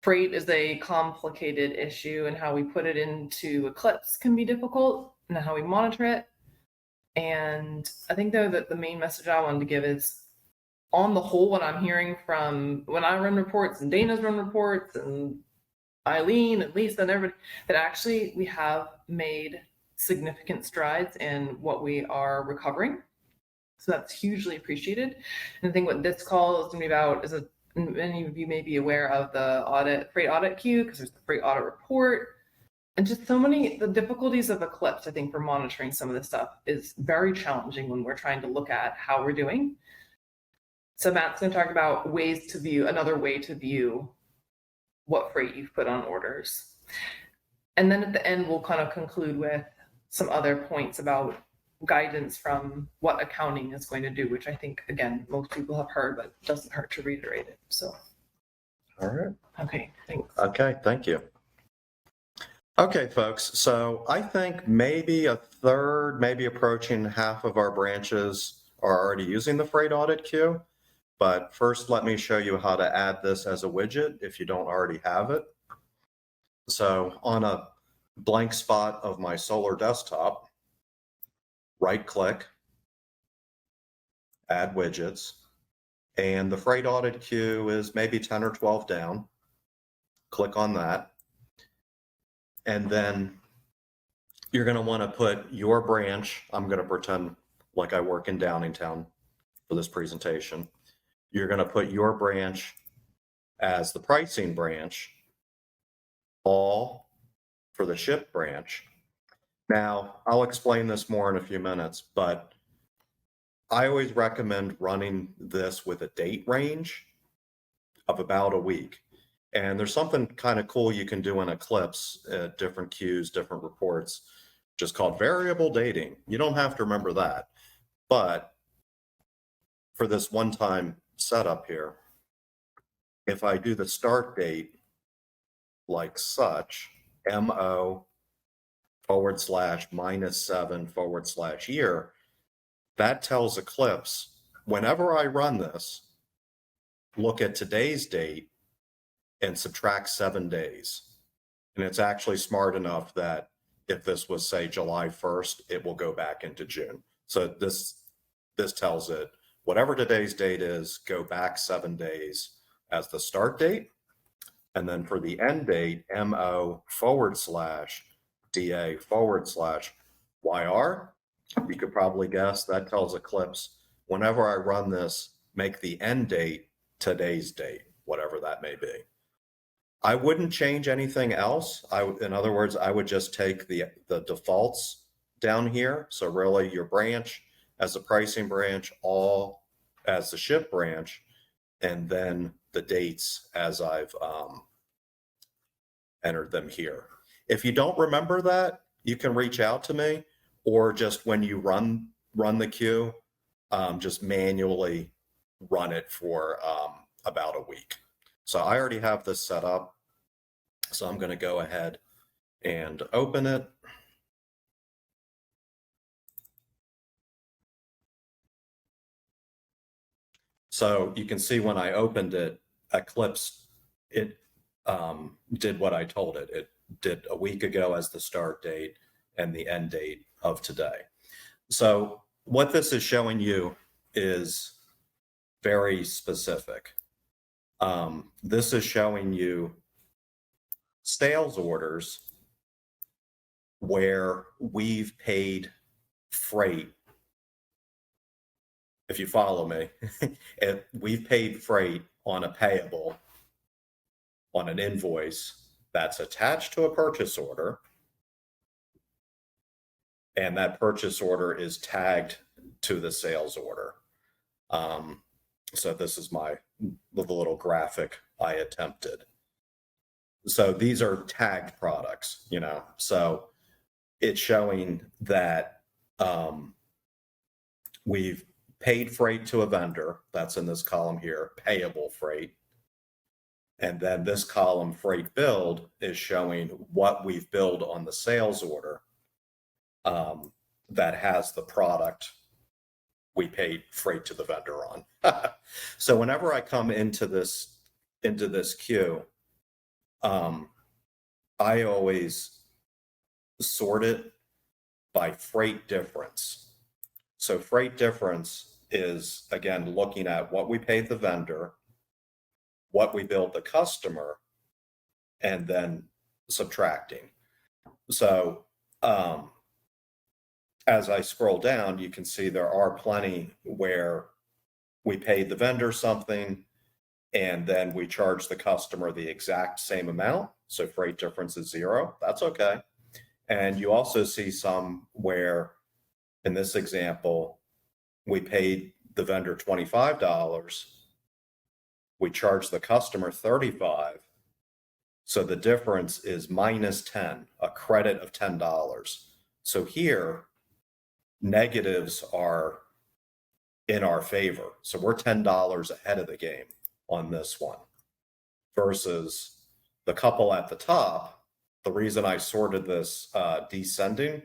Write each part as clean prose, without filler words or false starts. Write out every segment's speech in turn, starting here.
freight is a complicated issue, and how we put it into Eclipse can be difficult, and how we monitor it. And I think, though, that the main message I wanted to give is, on the whole, what I'm hearing from when I run reports and Dana's run reports and Eileen and Lisa and everybody, that actually we have made significant strides in what we are recovering. So that's hugely appreciated. And I think what this call is going to be about is, many of you may be aware of the freight audit queue, because there's the freight audit report, and just so many, the difficulties of Eclipse, I think, for monitoring some of this stuff is very challenging when we're trying to look at how we're doing. So Matt's going to talk about another way to view what freight you've put on orders. And then at the end, we'll kind of conclude with some other points about guidance from what accounting is going to do, which I think, again, most people have heard, but it doesn't hurt to reiterate it. So. All right. Okay, thanks. Okay, thank you. Okay, folks, so I think maybe a third, maybe approaching half of our branches are already using the freight audit queue. But first, let me show you how to add this as a widget if you don't already have it. So on a blank spot of my Solar desktop, right-click, add widgets, and the freight audit queue is maybe 10 or 12 down. Click on that. And then you're going to want to put your branch. I'm going to pretend like I work in Downingtown for this presentation. You're going to put your branch as the pricing branch, all for the ship branch. Now, I'll explain this more in a few minutes, but I always recommend running this with a date range of about a week. And there's something kind of cool you can do in Eclipse, different queues, different reports, just called variable dating. You don't have to remember that. But for this one-time setup here, if I do the start date like such, MO/-7/year, that tells Eclipse, whenever I run this, look at today's date and subtract 7 days. And it's actually smart enough that if this was, say, July 1st, it will go back into June. So this tells it, whatever today's date is, go back 7 days as the start date. And then for the end date, MO/DA/YR, you could probably guess that tells Eclipse, whenever I run this, make the end date today's date, whatever that may be. I wouldn't change anything else. In other words, I would just take the defaults down here. So really your branch as the pricing branch, all as the ship branch, and then the dates as I've entered them here. If you don't remember that, you can reach out to me, or just when you run the queue, just manually run it for about a week. So I already have this set up. So I'm going to go ahead and open it. So you can see when I opened it, Eclipse, it did what I told it. It did a week ago as the start date and the end date of today. So what this is showing you is very specific. This is showing you sales orders where we've paid freight. If you follow me, we've paid freight on a payable, on an invoice that's attached to a purchase order, and that purchase order is tagged to the sales order. So this is the little graphic I attempted. So these are tagged products, so it's showing that we've paid freight to a vendor. That's in this column here, payable freight. And then this column, freight billed, is showing what we've billed on the sales order that has the product we paid freight to the vendor on. So whenever I come into this queue, I always sort it by freight difference. So freight difference is, again, looking at what we paid the vendor, what we billed the customer, and then subtracting. So as I scroll down, you can see there are plenty where we paid the vendor something and then we charge the customer the exact same amount. So freight difference is 0. That's okay. And you also see some where, in this example, we paid the vendor $25. We charge the customer $35. So the difference is minus 10, a credit of $10. So here, negatives are in our favor. So we're $10 ahead of the game on this one versus the couple at the top. The reason I sorted this descending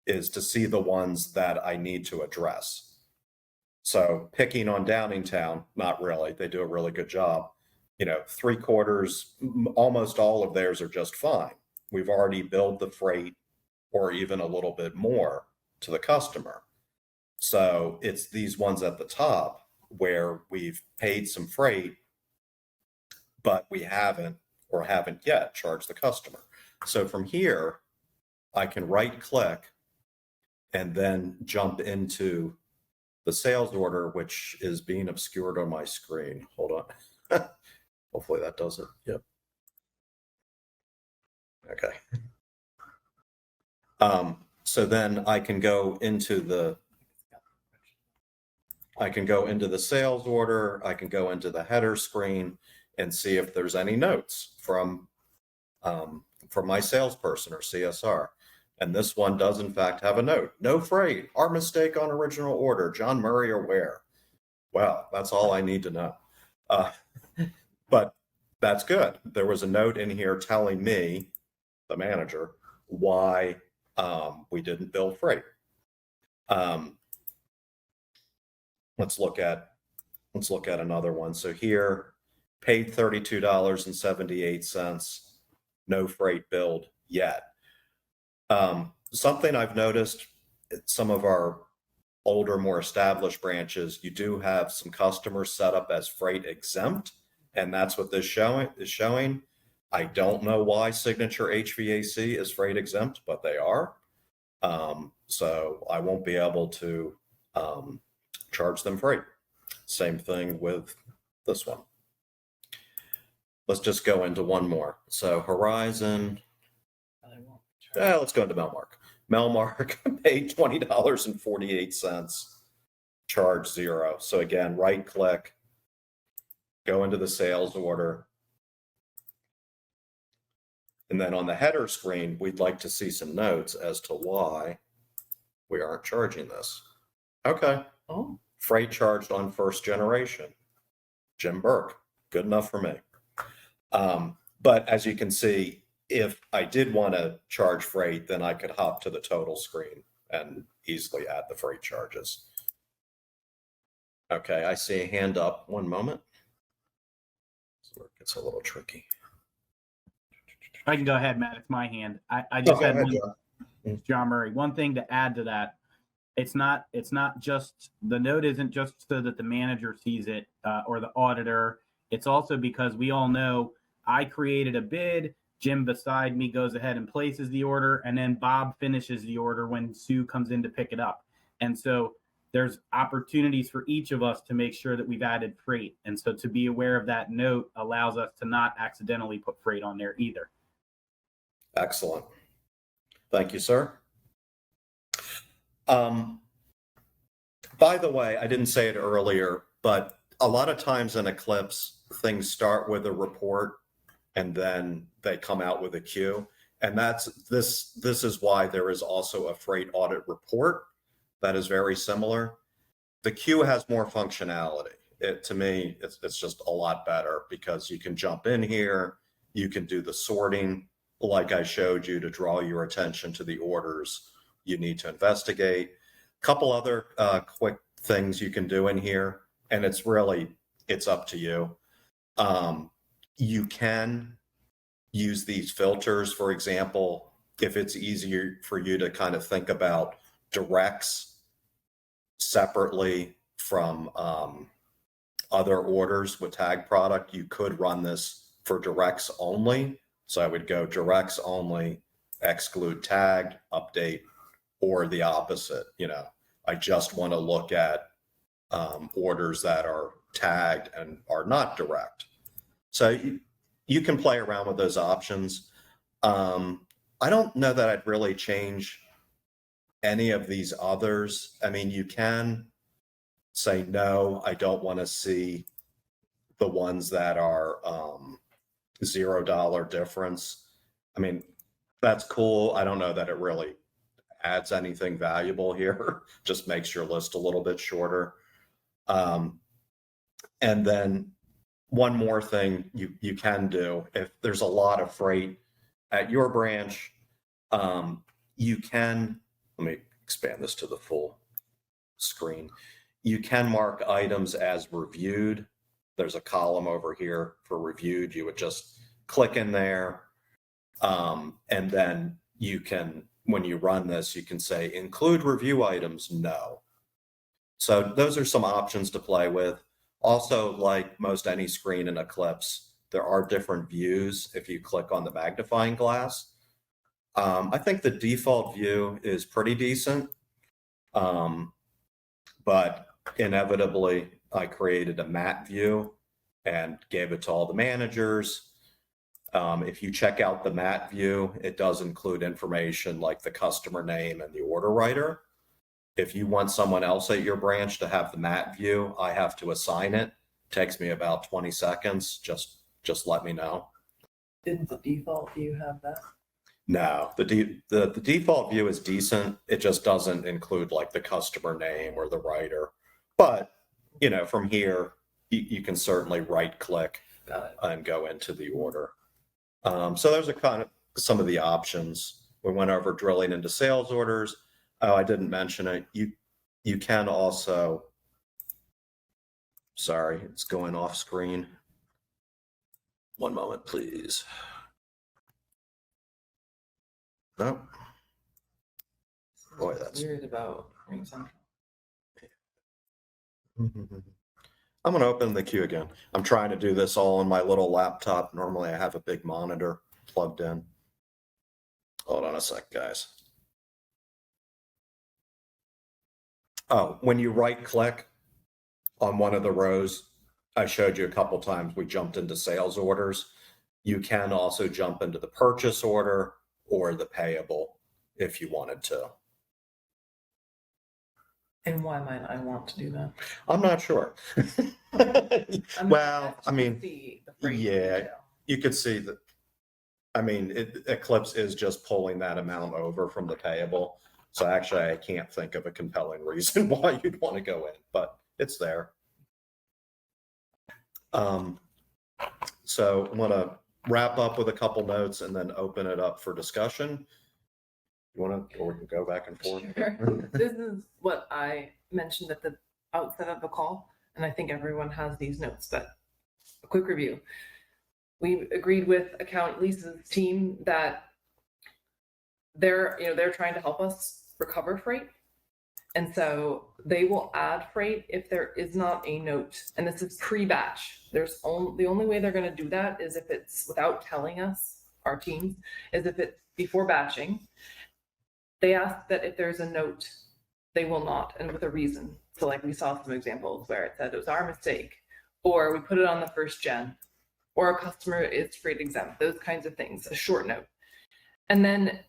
is to see the ones that I need to address. So picking on Downingtown, not really. They do a really good job. 3/4, almost all of theirs are just fine. We've already billed the freight or even a little bit more to the customer. So it's these ones at the top where we've paid some freight, but we haven't yet charged the customer. So from here, I can right click and then jump into the sales order, which is being obscured on my screen. Hold on. Hopefully that does it. Yep. Okay. So then I can go into the sales order. I can go into the header screen and see if there's any notes from my salesperson or CSR. And this one does in fact have a note. No freight. Our mistake on original order. John Murray aware. Well, that's all I need to know. But that's good. There was a note in here telling me, the manager, why we didn't bill freight. Let's look at another one. So here, paid $32.78, no freight billed yet. Something I've noticed at some of our older, more established branches, you do have some customers set up as freight exempt, and that's what this is showing. I don't know why Signature HVAC is freight exempt, but they are. So I won't be able to charge them freight. Same thing with this one. Let's just go into one more. So Horizon. Let's go into Melmark. Melmark paid $20.48, charge 0. So again, right click, go into the sales order. And then on the header screen, we'd like to see some notes as to why we aren't charging this. Okay. Oh. Freight charged on first generation. Jim Burke. Good enough for me. But as you can see, if I did want to charge freight, then I could hop to the total screen and easily add the freight charges. Okay, I see a hand up. One moment. This work gets a little tricky. I can go ahead, Matt. It's my hand. I just had one. John. John Murray. One thing to add to that. It's not just, the note isn't just so that the manager sees it or the auditor. It's also because we all know I created a bid. Jim beside me goes ahead and places the order, and then Bob finishes the order when Sue comes in to pick it up. And so there's opportunities for each of us to make sure that we've added freight. And so to be aware of that note allows us to not accidentally put freight on there either. Excellent. Thank you, sir. By the way, I didn't say it earlier, but a lot of times in Eclipse, things start with a report and then they come out with a queue. And this is why there is also a freight audit report that is very similar. The queue has more functionality. To me, it's just a lot better because you can jump in here, you can do the sorting like I showed you to draw your attention to the orders you need to investigate. A couple other quick things you can do in here, and it's up to you. You can use these filters. For example, if it's easier for you to kind of think about directs separately from other orders with tag product, you could run this for directs only. So I would go directs only, exclude tagged, update, or the opposite. I just want to look at orders that are tagged and are not direct. So you can play around with those options. I don't know that I'd really change any of these others. I mean, you can say, no, I don't want to see the ones that are $0 difference. I mean, that's cool. I don't know that it really adds anything valuable here. Just makes your list a little bit shorter. And then one more thing you can do, if there's a lot of freight at your branch, you can, let me expand this to the full screen. You can mark items as reviewed. There's a column over here for reviewed. You would just click in there. And then you can, when you run this, you can say include review items, no. So those are some options to play with. Also, like most any screen in Eclipse, there are different views if you click on the magnifying glass. I think the default view is pretty decent, but inevitably I created a matte view and gave it to all the managers. If you check out the matte view, it does include information like the customer name and the order writer. If you want someone else at your branch to have the matte view, I have to assign it. Takes me about 20 seconds. Just let me know. Didn't the default view have that? No, the default view is decent. It just doesn't include like the customer name or the writer. But, from here, you can certainly right click and go into the order. So those are kind of some of the options. We went over drilling into sales orders. Oh, I didn't mention it. You can also, sorry, it's going off screen. One moment, please. Nope. Boy, that's weird about Ring Central. I'm going to open the queue again. I'm trying to do this all on my little laptop. Normally I have a big monitor plugged in. Hold on a sec, guys. Oh, when you right click on one of the rows, I showed you a couple times we jumped into sales orders. You can also jump into the purchase order or the payable if you wanted to. And why might I want to do that? I'm not sure. Well, I mean, yeah, you could see that. I mean, Eclipse is just pulling that amount over from the payable. So actually, I can't think of a compelling reason why you'd want to go in, but it's there. So I'm going to wrap up with a couple notes and then open it up for discussion. You want to, or we can go back and forth? Sure. This is what I mentioned at the outset of the call, and I think everyone has these notes, but a quick review. We agreed with account Lisa's team that they're trying to help us recover freight. And so they will add freight if there is not a note. And this is pre-batch. The only way they're going to do that is if it's without telling us, our team, is if it's before batching. They ask that if there's a note, they will not, and with a reason. So like we saw some examples where it said it was our mistake, or we put it on the first gen, or a customer is freight exempt, those kinds of things, a short note. And then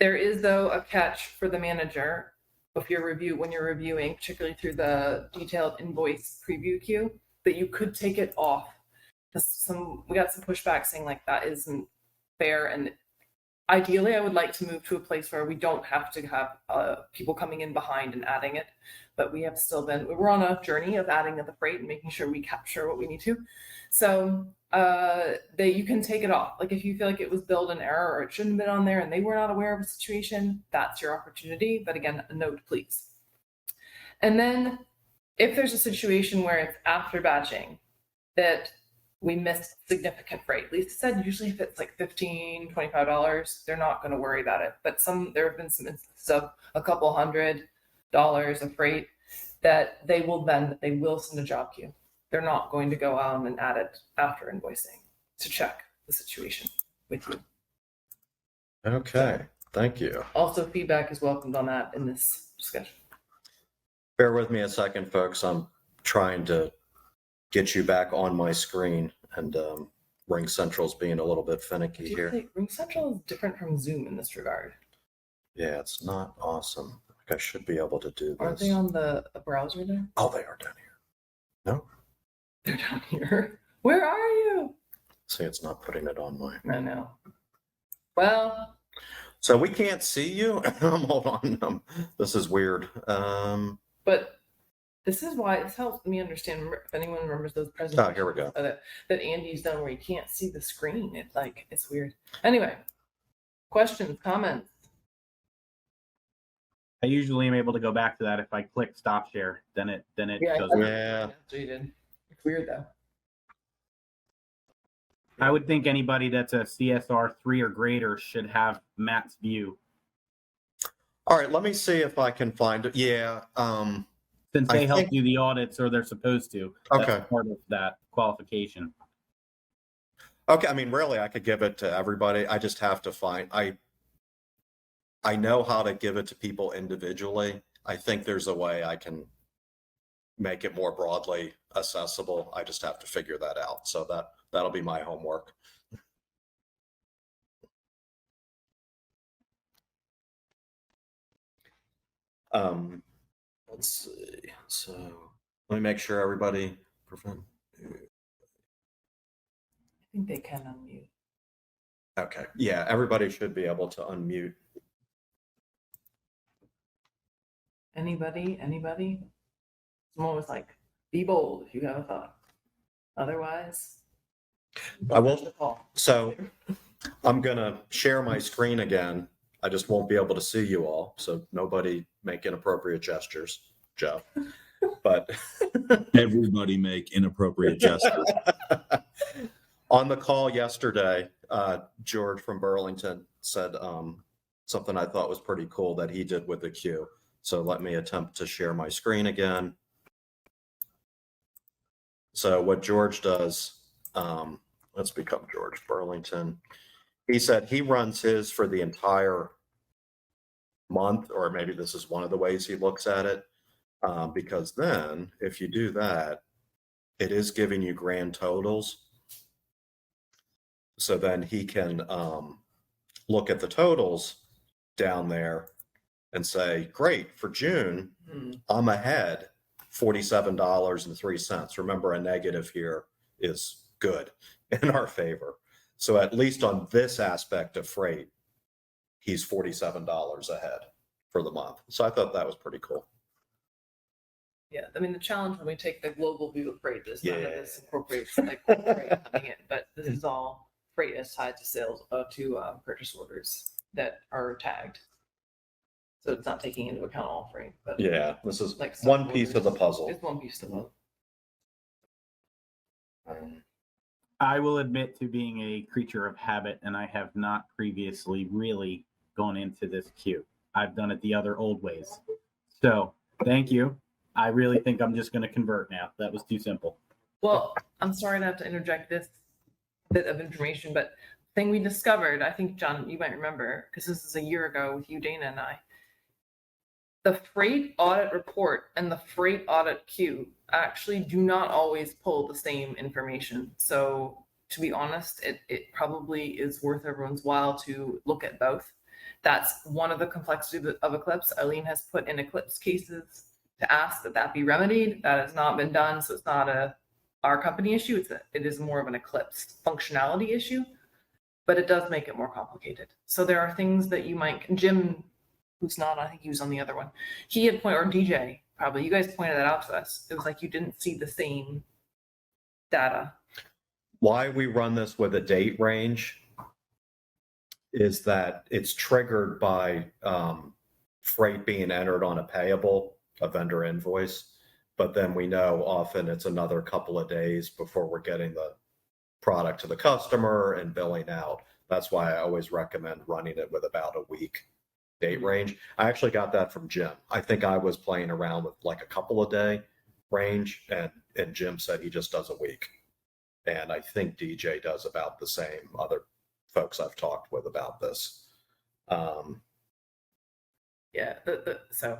there is, though, a catch for the manager when you're reviewing, particularly through the detailed invoice preview queue, that you could take it off. We got some pushback saying like that isn't fair, and ideally, I would like to move to a place where we don't have to have people coming in behind and adding it, but we're on a journey of adding the freight and making sure we capture what we need to. So you can take it off. Like if you feel like it was billed in error or it shouldn't have been on there and they were not aware of a situation, that's your opportunity. But again, a note, please. And then if there's a situation where it's after batching that we missed significant freight. Lisa said usually if it's like $15, $25, they're not going to worry about it. But there have been some instances of a couple $100 of freight that they will send a job queue. They're not going to go out and add it after invoicing to check the situation with you. Okay, thank you. Also, feedback is welcomed on that in this discussion. Bear with me a second, folks. I'm trying to get you back on my screen, and Ring Central's being a little bit finicky here. Ring Central is different from Zoom in this regard. Yeah, it's not awesome. Like I should be able to do this. Aren't they on the browser there? Oh, they are down here. No? They're down here. Where are you? See, it's not putting it on my... I know. Well... So we can't see you? Hold on. This is weird. But this is why this helps me understand if anyone remembers those presentations. Oh, here we go. That Andy's done where you can't see the screen. It's weird. Anyway, questions, comments? I usually am able to go back to that if I click stop share. Then it does. Yeah. That's what you did. It's weird though. I would think anybody that's a CSR 3 or greater should have Matt's view. All right, let me see if I can find it. Yeah. Since they help do the audits, or they're supposed to. Okay. That's part of that qualification. Okay, I mean, really, I could give it to everybody. I just have to find, I know how to give it to people individually. I think there's a way I can make it more broadly accessible. I just have to figure that out. So that'll be my homework. Let's see. So let me make sure everybody prevent. I think they can unmute. Okay. Yeah, everybody should be able to unmute. Anybody? Someone was like, be bold if you have a thought. Otherwise, I will. So I'm going to share my screen again. I just won't be able to see you all. So nobody make inappropriate gestures, Joe. But everybody make inappropriate gestures. On the call yesterday, George from Burlington said something I thought was pretty cool that he did with the queue. So let me attempt to share my screen again. So what George does, let's become George Burlington. He said he runs his for the entire month, or maybe this is one of the ways he looks at it, because then if you do that, it is giving you grand totals. So then he can look at the totals down there and say, great, for June, I'm ahead $47.03. Remember, a negative here is good in our favor. So at least on this aspect of freight, he's $47 ahead for the month. So I thought that was pretty cool. Yeah, I mean, the challenge when we take the global view of freight is none of this incorporates like freight coming in, but this is all freight is tied to sales to purchase orders that are tagged. So it's not taking into account all freight. But yeah, this is like one piece of the puzzle. It's one piece of the puzzle. I will admit to being a creature of habit, and I have not previously really gone into this queue. I've done it the other old ways. So thank you. I really think I'm just going to convert now. That was too simple. Well, I'm sorry to have to interject this bit of information, but the thing we discovered, I think, John, you might remember, because this is a year ago with you, Dana, and I, the freight audit report and the freight audit queue actually do not always pull the same information. So to be honest, it probably is worth everyone's while to look at both. That's one of the complexities of Eclipse. Eileen has put in Eclipse cases to ask that be remedied. That has not been done, so it's not our company issue. It is more of an Eclipse functionality issue, but it does make it more complicated. So there are things that you might, Jim, who's not, I think he was on the other one, he had pointed, or DJ, probably, you guys pointed that out to us. It was like you didn't see the same data. Why we run this with a date range is that it's triggered by freight being entered on a payable, a vendor invoice, but then we know often it's another couple of days before we're getting product to the customer and billing out. That's why I always recommend running it with about a week date range. I actually got that from Jim. I think I was playing around with like a couple of day range, and Jim said he just does a week. And I think DJ does about the same, other folks I've talked with about this. Yeah, so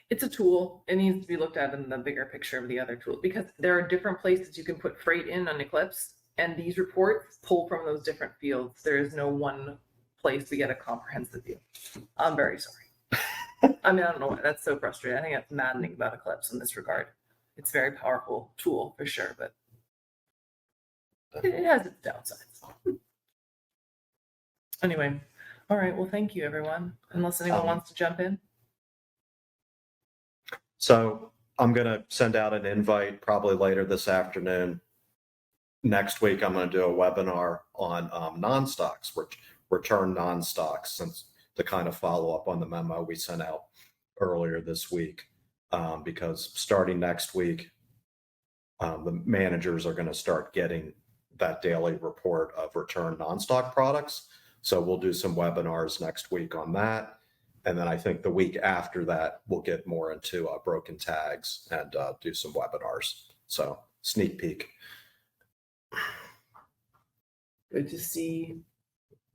it's a tool. It needs to be looked at in the bigger picture of the other tools, because there are different places you can put freight in on Eclipse, and these reports pull from those different fields. There is no one place to get a comprehensive view. I'm very sorry. I mean, I don't know why. That's so frustrating. I think that's maddening about Eclipse in this regard. It's a very powerful tool for sure, but it has its downsides. Anyway, all right. Well, thank you, everyone. Unless anyone wants to jump in. So I'm going to send out an invite probably later this afternoon. Next week, I'm going to do a webinar on non-stocks, return non-stocks, since to kind of follow up on the memo we sent out earlier this week. Because starting next week, the managers are going to start getting that daily report of return non-stock products. So we'll do some webinars next week on that. And then I think the week after that, we'll get more into broken tags and do some webinars. So sneak peek. Good to see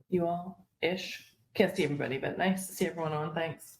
you all ish. Can't see everybody, but nice to see everyone on. Thanks.